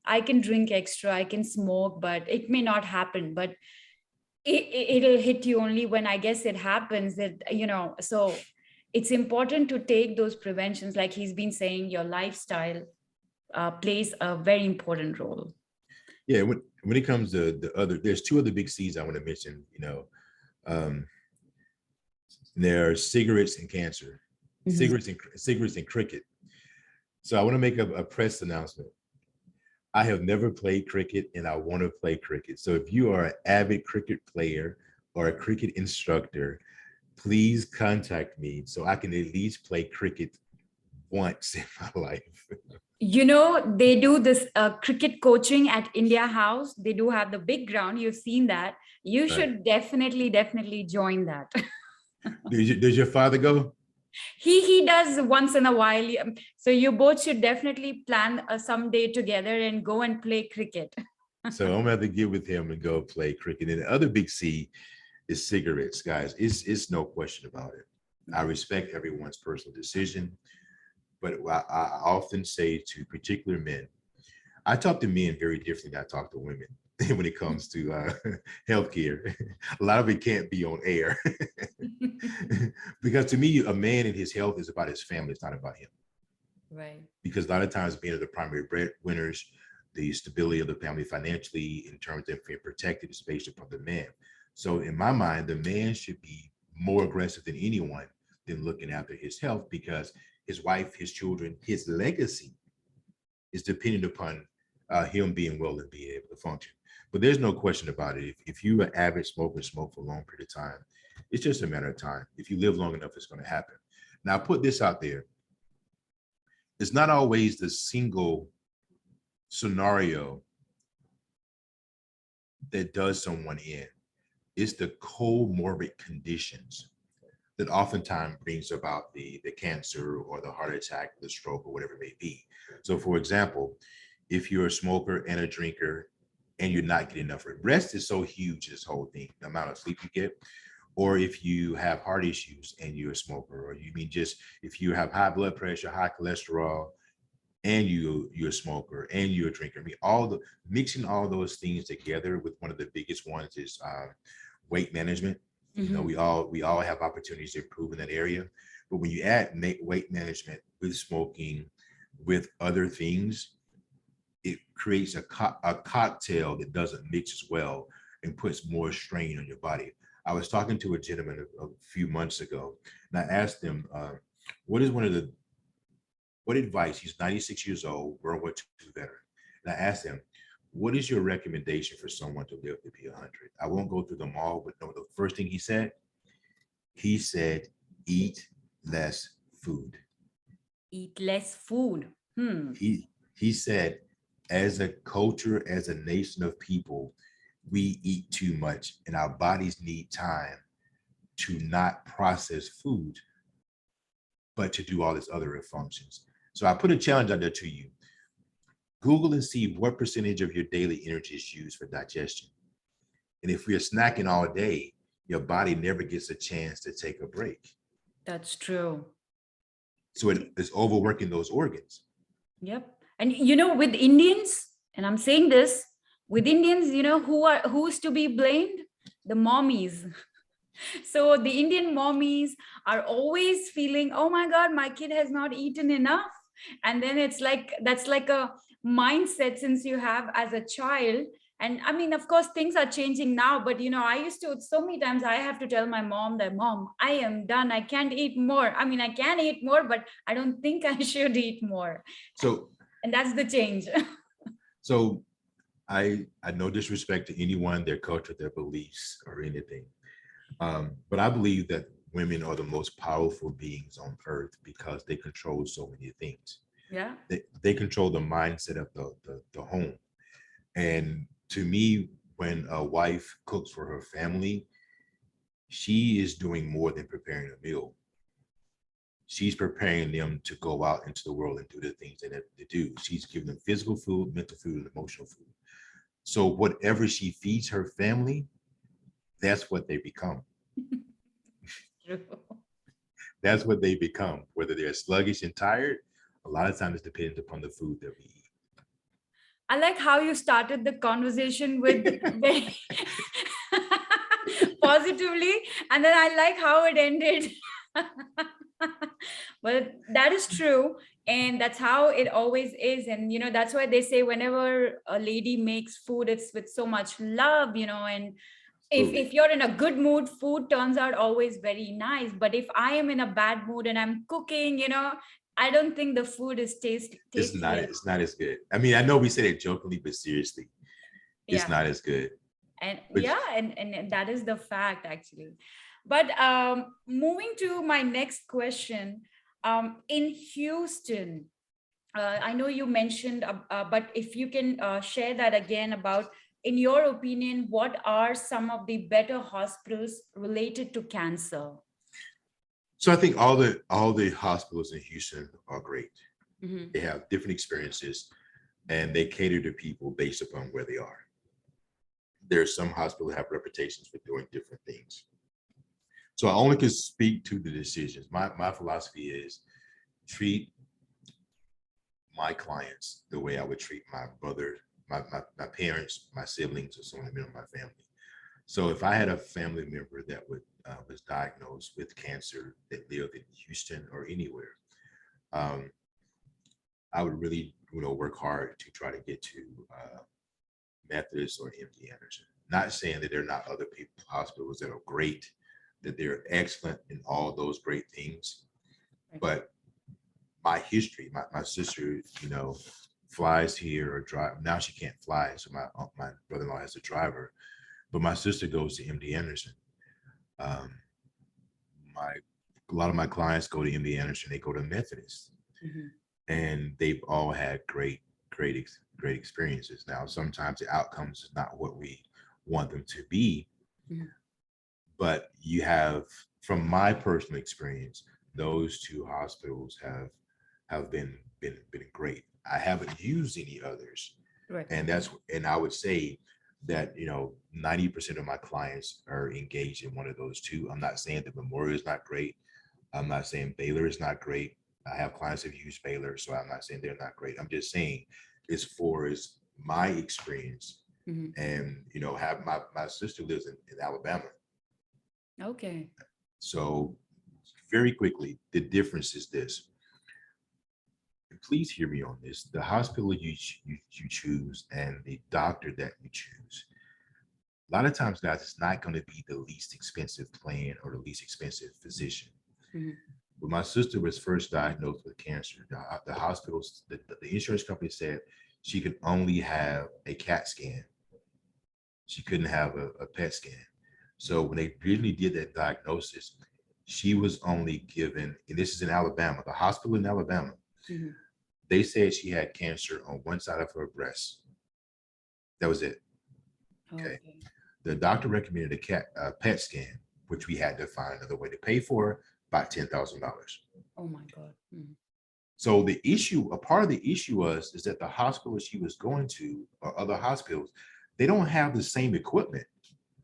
Speaker 9: I can drink extra, I can smoke, but it may not happen. But it'll hit you only when, I guess, it happens that, so it's important to take those preventions. Like he's been saying, your lifestyle plays a very important role.
Speaker 8: Yeah, when it comes to there's two other big C's I want to mention. There are cigarettes and cancer, cigarettes and cricket. So I want to make a press announcement. I have never played cricket, and I want to play cricket. So if you are an avid cricket player or a cricket instructor, please contact me so I can at least play cricket once in my life.
Speaker 9: They do this cricket coaching at India House. They do have the big ground. You've seen that. You should definitely join that.
Speaker 8: Does your father go?
Speaker 9: He does once in a while. So you both should definitely plan someday together and go and play cricket.
Speaker 8: So I'm gonna have to get with him and go play cricket. And the other big C is cigarettes, guys. It's no question about it. I respect everyone's personal decision, but I often say to particular men, I talk to men very differently than I talk to women when it comes to healthcare. A lot of it can't be on air. Because to me, a man and his health is about his family. It's not about him.
Speaker 9: Right.
Speaker 8: Because a lot of times being the primary breadwinners, the stability of the family financially in terms of being protected is based upon the man. So in my mind, the man should be more aggressive than anyone than looking after his health, because his wife, his children, his legacy is dependent upon him being well and being able to function. But there's no question about it. If you're an avid smoker, smoke for a long period of time, it's just a matter of time. If you live long enough, it's going to happen. Now, put this out there. It's not always the single scenario that does someone in. It's the comorbid conditions that oftentimes brings about the cancer or the heart attack, the stroke, or whatever it may be. So for example, if you're a smoker and a drinker and you're not getting enough rest is so huge, this whole thing, the amount of sleep you get. Or if you have heart issues and you're a smoker, or if you have high blood pressure, high cholesterol, and you're a smoker and you're a drinker. I mean, mixing all those things together with one of the biggest ones is weight management.
Speaker 9: Mm-hmm.
Speaker 8: We all have opportunities to improve in that area. But when you add weight management with smoking, with other things, it creates a cocktail that doesn't mix as well and puts more strain on your body. I was talking to a gentleman a few months ago, and I asked him, what advice, he's 96 years old, World War II veteran. And I asked him, what is your recommendation for someone to live to be 100? I won't go through them all, but no, the first thing he said, eat less food.
Speaker 9: Eat less food.
Speaker 8: He said, as a culture, as a nation of people, we eat too much and our bodies need time to not process food, but to do all these other functions. So I put a challenge out there to you. Google and see what percentage of your daily energy is used for digestion. And if we're snacking all day, your body never gets a chance to take a break.
Speaker 9: That's true.
Speaker 8: So it is overworking those organs.
Speaker 9: Yep. And with Indians, and I'm saying this, with Indians, who's to be blamed? The mommies. So the Indian mommies are always feeling, oh my God, my kid has not eaten enough. And then it's like, that's like a mindset since you have as a child. And I mean, of course, things are changing now, but I used to, so many times I have to tell my mom that, Mom, I am done. I can't eat more. I mean, I can eat more, but I don't think I should eat more. And that's the change.
Speaker 8: So I no disrespect to anyone, their culture, their beliefs, or anything. But I believe that women are the most powerful beings on earth because they control so many things.
Speaker 9: Yeah.
Speaker 8: They control the mindset of the home. And to me, when a wife cooks for her family, she is doing more than preparing a meal. She's preparing them to go out into the world and do the things they have to do. She's giving them physical food, mental food, and emotional food. So whatever she feeds her family, that's what they become.
Speaker 9: True.
Speaker 8: That's what they become. Whether they're sluggish and tired, a lot of times it's dependent upon the food that we eat.
Speaker 9: I like how you started the conversation with very positively, and then I like how it ended. But that is true, and that's how it always is. And that's why they say whenever a lady makes food, it's with so much love, and if you're in a good mood, food turns out always very nice. But if I am in a bad mood and I'm cooking, I don't think the food is tasty.
Speaker 8: It's not as good. I mean, I know we say it jokingly, but seriously, it's not as good.
Speaker 9: And and that is the fact, actually. But moving to my next question, in Houston, I know you mentioned, but if you can share that again about, in your opinion, what are some of the better hospitals related to cancer?
Speaker 8: So I think all the hospitals in Houston are great.
Speaker 9: Mm-hmm.
Speaker 8: They have different experiences and they cater to people based upon where they are. There are some hospitals that have reputations for doing different things. So I only can speak to the decisions. My philosophy is treat my clients the way I would treat my brother, my parents, my siblings, or someone in my family. So if I had a family member that was diagnosed with cancer that lived in Houston or anywhere, I would really work hard to try to get to Methodist or MD Anderson. Not saying that there are not other hospitals that are great, that they're excellent in all those great things, but my history, my sister, flies here or drive. Now she can't fly, so my brother-in-law has a driver. But my sister goes to MD Anderson. A lot of my clients go to MD Anderson. They go to Methodist, and they've all had great experiences. Now, sometimes the outcomes is not what we want them to be, but you have, from my personal experience, those two hospitals have been great. I haven't used any others,
Speaker 9: right?
Speaker 8: And I would say that 90% of my clients are engaged in one of those two. I'm not saying that Memorial is not great. I'm not saying Baylor is not great. I have clients who've used Baylor, so I'm not saying they're not great. I'm just saying, as far as my experience, and have my sister lives in Alabama.
Speaker 9: Okay.
Speaker 8: So very quickly, the difference is this. please hear me on this. The hospital you choose and the doctor that you choose, a lot of times, guys, it's not going to be the least expensive plan or the least expensive physician. When my sister was first diagnosed with cancer, the hospitals, the insurance company said she could only have a CAT scan. She couldn't have a PET scan. So when they really did that diagnosis, she was only given, and this is in Alabama, the hospital in Alabama, they said she had cancer on one side of her breast. That was it. Okay. The doctor recommended a PET scan, which we had to find another way to pay for, about $10,000.
Speaker 9: Oh my God.
Speaker 8: So the issue, a part of the issue is that the hospital she was going to, or other hospitals, they don't have the same equipment.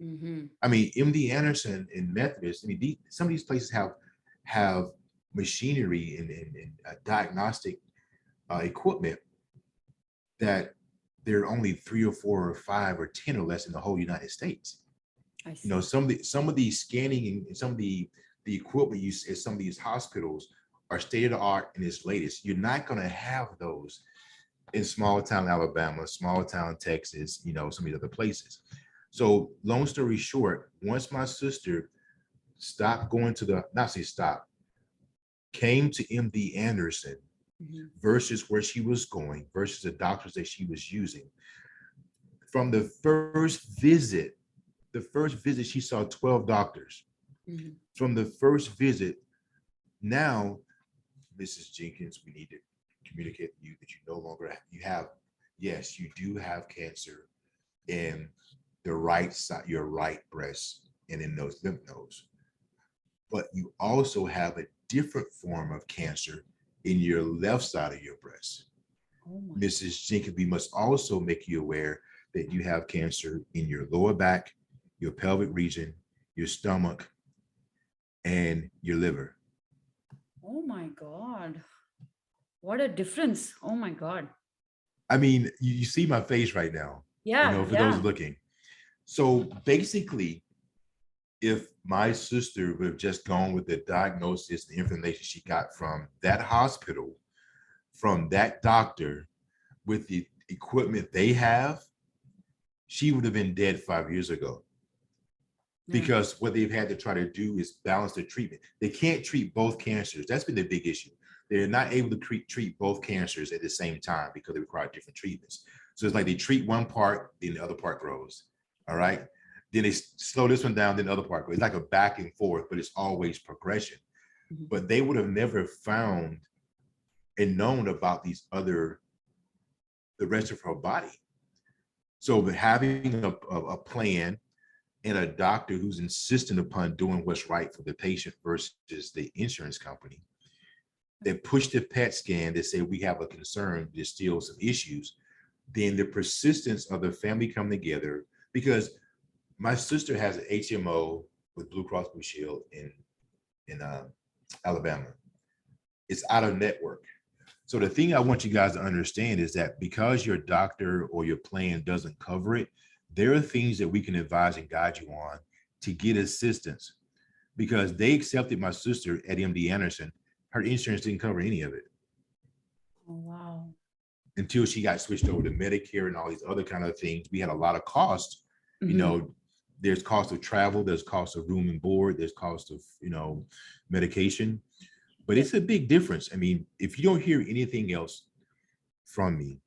Speaker 8: I mean, MD Anderson and Methodist, I mean, some of these places have machinery and diagnostic equipment that there are only 3 or 4 or 5 or 10 or less in the whole United States. You know, some of these scanning and some of the equipment used at some of these hospitals are state of the art and its latest. You're not going to have those in small town Alabama, small town Texas, you know, some of these other places. So long story short, once my sister stopped going to came to MD Anderson versus where she was going, versus the doctors that she was using. From the first visit, she saw 12 doctors. From the first visit, now, Mrs. Jenkins, we need to communicate to you that you no longer yes, you do have cancer in the right side, your right breast, and in those lymph nodes. But you also have a different form of cancer in your left side of your breast. Mrs. Jenkins, we must also make you aware that you have cancer in your lower back, your pelvic region, your stomach, and your liver.
Speaker 9: Oh my God. What a difference. Oh my God.
Speaker 8: I mean, you see my face right now.
Speaker 9: Yeah.
Speaker 8: You know, for those looking. So basically, if my sister would have just gone with the diagnosis, the information she got from that hospital, from that doctor, with the equipment they have, she would have been dead 5 years ago. Because what they've had to try to do is balance the treatment. They can't treat both cancers. That's been the big issue. They're not able to treat both cancers at the same time because they require different treatments. So it's like they treat one part, then the other part grows. All right. Then they slow this one down, then the other part grows. It's like a back and forth, but it's always progression. But they would have never found and known about the rest of her body. So having a plan and a doctor who's insistent upon doing what's right for the patient versus the insurance company that push the PET scan, that say we have a concern, there's still some issues, then the persistence of the family coming together, because my sister has an HMO with Blue Cross Blue Shield in Alabama. It's out of network. So the thing I want you guys to understand is that because your doctor or your plan doesn't cover it, there are things that we can advise and guide you on to get assistance, because they accepted my sister at MD Anderson. Her insurance didn't cover any of it.
Speaker 9: Oh, wow.
Speaker 8: Until she got switched over to Medicare and all these other kind of things. We had a lot of cost. You know, there's cost of travel, there's cost of room and board, there's cost of, you know, medication. But it's a big difference. I mean, if you don't hear anything else from me,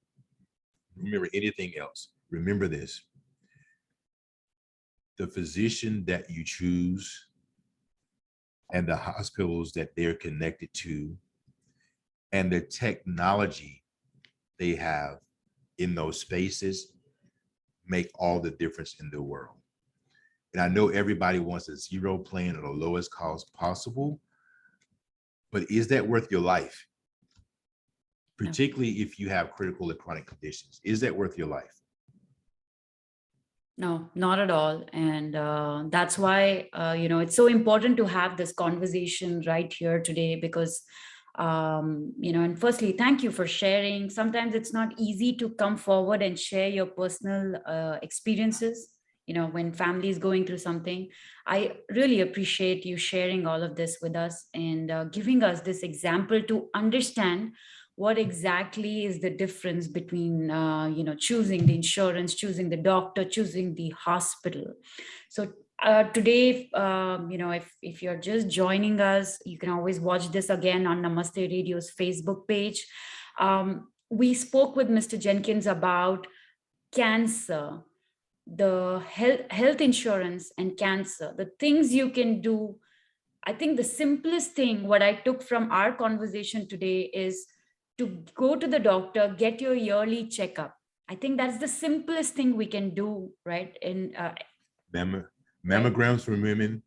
Speaker 8: remember anything else, remember this. The physician that you choose and the hospitals that they're connected to and the technology they have in those spaces make all the difference in the world. And I know everybody wants a zero plan at the lowest cost possible, but is that worth your life? Particularly if you have critical and chronic conditions, is that worth your life?
Speaker 9: No, not at all. And that's why, it's so important to have this conversation right here today, because, and firstly, thank you for sharing. Sometimes it's not easy to come forward and share your personal experiences, when family is going through something. I really appreciate you sharing all of this with us and giving us this example to understand what exactly is the difference between, choosing the insurance, choosing the doctor, choosing the hospital. So today, if you're just joining us, you can always watch this again on Namaste Radio's Facebook page. We spoke with Mr. Jenkins about cancer, the health insurance and cancer, the things you can do. I think the simplest thing, what I took from our conversation today, is to go to the doctor, get your yearly checkup. I think that's the simplest thing we can do, right? In
Speaker 8: mammograms for women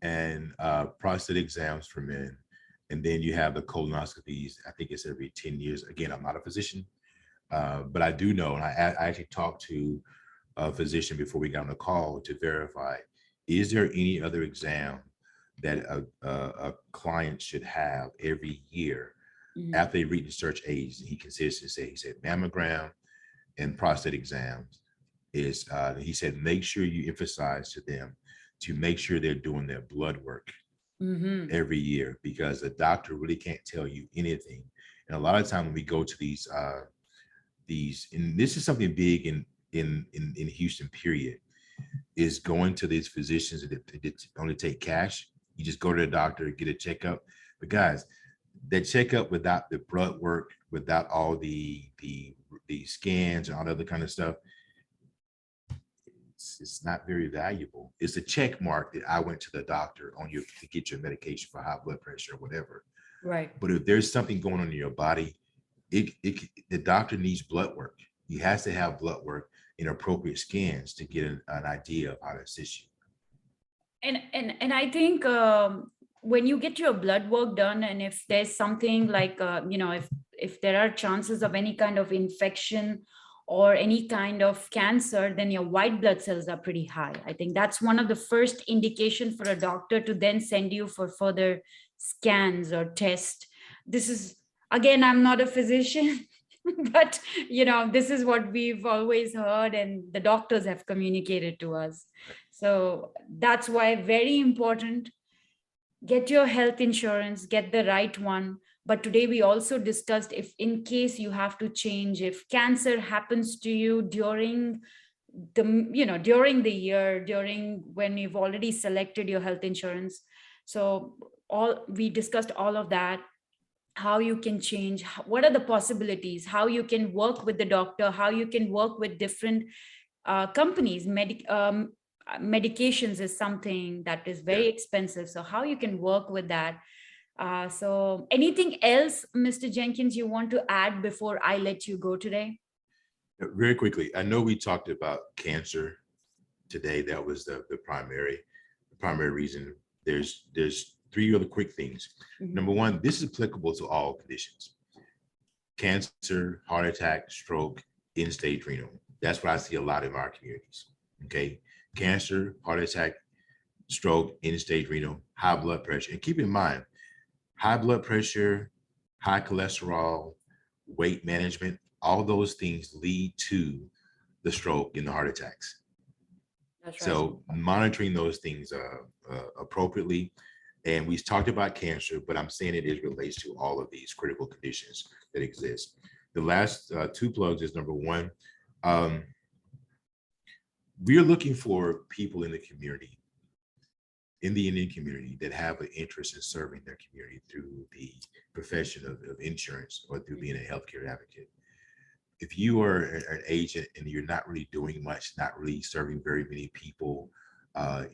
Speaker 8: and prostate exams for men. And then you have the colonoscopies. I think it's every 10 years. Again, I'm not a physician, but I do know, and I actually talked to a physician before we got on the call to verify, is there any other exam that a client should have every year after they reach the search age? He consistently said mammogram and prostate exams is, he said, make sure you emphasize to them to make sure they're doing their blood work every year, because the doctor really can't tell you anything. And a lot of time when we go to these, and this is something big in Houston, period, is going to these physicians that only take cash. You just go to the doctor, get a checkup. But guys, that checkup without the blood work, without all the scans and all the other kind of stuff, it's not very valuable. It's a check mark that I went to the doctor on you to get your medication for high blood pressure or whatever.
Speaker 9: Right.
Speaker 8: But if there's something going on in your body, the doctor needs blood work. He has to have blood work and appropriate scans to get an idea of how to assist you.
Speaker 9: And I think when you get your blood work done, and if there's something like, if there are chances of any kind of infection or any kind of cancer, then your white blood cells are pretty high. I think that's one of the first indication for a doctor to then send you for further scans or tests. This is, again, I'm not a physician, but this is what we've always heard and the doctors have communicated to us. So that's why very important, get your health insurance, get the right one. But today we also discussed, if in case you have to change, if cancer happens to you during the year, during when you've already selected your health insurance. So we discussed all of that, how you can change, what are the possibilities, how you can work with the doctor, how you can work with different companies. Medications is something that is very expensive. So how you can work with that. So anything else, Mr. Jenkins, you want to add before I let you go today?
Speaker 8: Very quickly, I know we talked about cancer today. That was the primary reason. There's three other quick things. Number one, this is applicable to all conditions: cancer, heart attack, stroke, end-stage renal. That's what I see a lot in our communities. Okay, cancer, heart attack, stroke, end-stage renal, high blood pressure. And keep in mind, high blood pressure, high cholesterol, weight management, all those things lead to the stroke and the heart attacks. That's right. So monitoring those things appropriately. And we talked about cancer, but I'm saying it relates to all of these critical conditions that exist. The last two plugs is number one, we're looking for people in the community, in the Indian community, that have an interest in serving their community through the profession of insurance or through being a healthcare advocate. If you are an agent and you're not really doing much, not really serving very many people,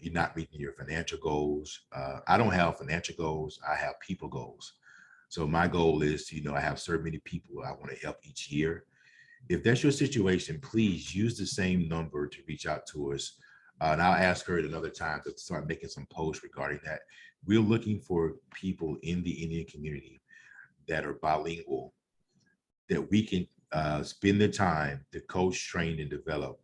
Speaker 8: you're not meeting your financial goals. I don't have financial goals. I have people goals. So my goal is to, I have so many people I want to help each year. If that's your situation, please use the same number to reach out to us. And I'll ask her at another time to start making some posts regarding that. We're looking for people in the Indian community that are bilingual, that we can spend the time to coach, train, and develop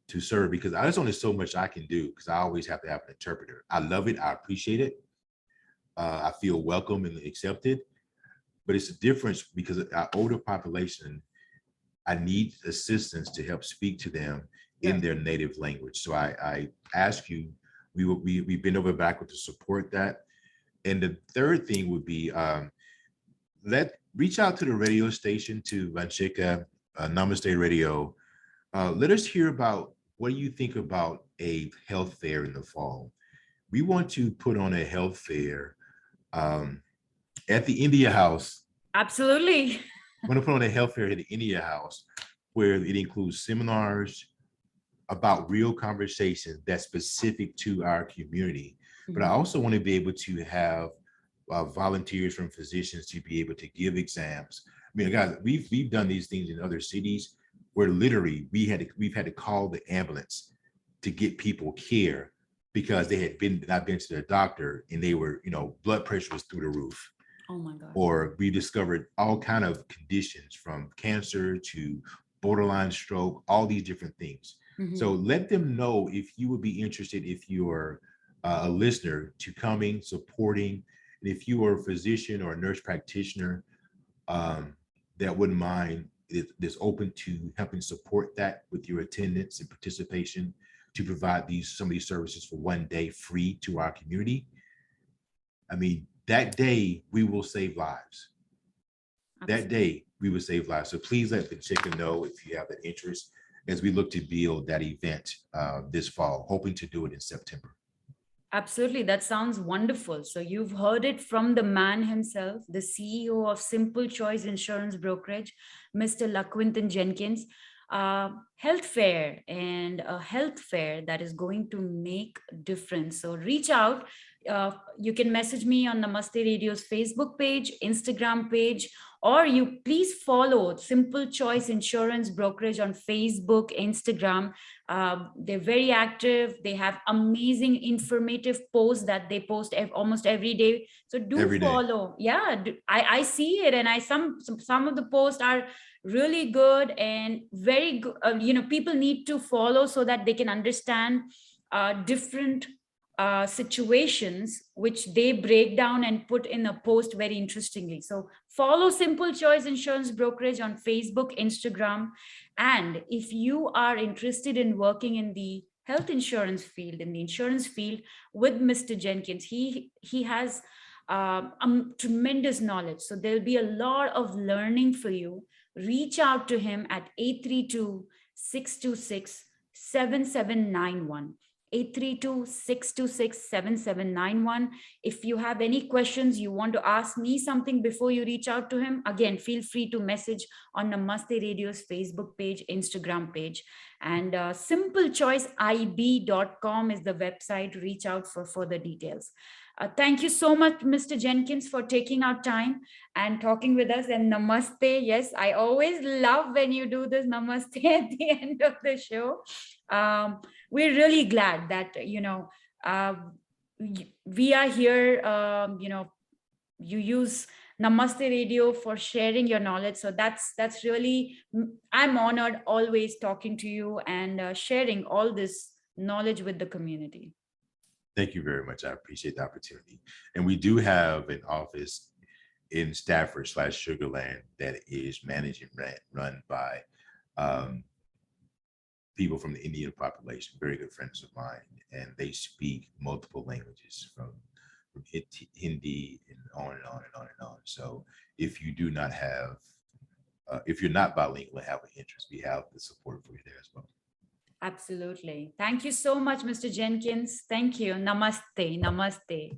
Speaker 8: to serve, because there's only so much I can do, because I always have to have an interpreter. I love it. I appreciate it. I feel welcome and accepted, but it's a difference because our older population, I need assistance to help speak to them in their native language. So I ask you, we bend over backward to support that. And the third thing would be, let reach out to the radio station, to Vanshika, Namaste Radio. Let us hear about what you think about a health fair in the fall. We want to put on a health fair at the India House.
Speaker 9: Absolutely.
Speaker 8: I'm going to put on a health fair at the India House where it includes seminars about real conversations that's specific to our community. But I also want to be able to have volunteers from physicians to be able to give exams. I mean, guys, we've done these things in other cities where literally we've had to call the ambulance to get people care because they had not been to their doctor and they were, blood pressure was through the roof.
Speaker 9: Oh my God.
Speaker 8: Or we discovered all kind of conditions from cancer to borderline stroke, all these different things. So let them know if you would be interested, if you're a listener, to coming, supporting. And if you are a physician or a nurse practitioner that wouldn't mind, is open to helping support that with your attendance and participation to provide some of these services for one day free to our community. I mean, that day we will save lives. Absolutely. That day we will save lives. So please let Vanshika know if you have an interest as we look to build that event this fall, hoping to do it in September.
Speaker 9: Absolutely. That sounds wonderful. So you've heard it from the man himself, the CEO of Simple Choice Insurance Brokerage, Mr. Laquentin Jenkins. Health fair, and a health fair that is going to make a difference. So reach out. You can message me on Namaste Radio's Facebook page, Instagram page, or you please follow Simple Choice Insurance Brokerage on Facebook, Instagram. They're very active. They have amazing informative posts that they post almost every day. So do follow. Yeah, I see it, and some of the posts are really good and very good. People need to follow so that they can understand different situations which they break down and put in a post very interestingly. So follow Simple Choice Insurance Brokerage on Facebook, Instagram. And if you are interested in working in the health insurance field, in the insurance field with Mr. Jenkins, he has tremendous knowledge. So there'll be a lot of learning for you. Reach out to him at 832-626-7791. 832-626-7791. If you have any questions, you want to ask me something before you reach out to him, again, feel free to message on Namaste Radio's Facebook page, Instagram page. And simplechoiceib.com is the website. Reach out for further details. Thank you so much, Mr. Jenkins, for taking our time and talking with us. And namaste. Yes, I always love when you do this namaste at the end of the show. We're really glad that, we are here. You use Namaste Radio for sharing your knowledge. So that's really, I'm honored always talking to you and sharing all this knowledge with the community.
Speaker 8: Thank you very much. I appreciate the opportunity. And we do have an office in Stafford/Sugarland that is managed and run by people from the Indian population, very good friends of mine, and they speak multiple languages from Hindi and on and on and on and on. So if you do not have, if you're not bilingual and have an interest, we have the support for you there as well.
Speaker 9: Absolutely. Thank you so much, Mr. Jenkins. Thank you. Namaste. Namaste.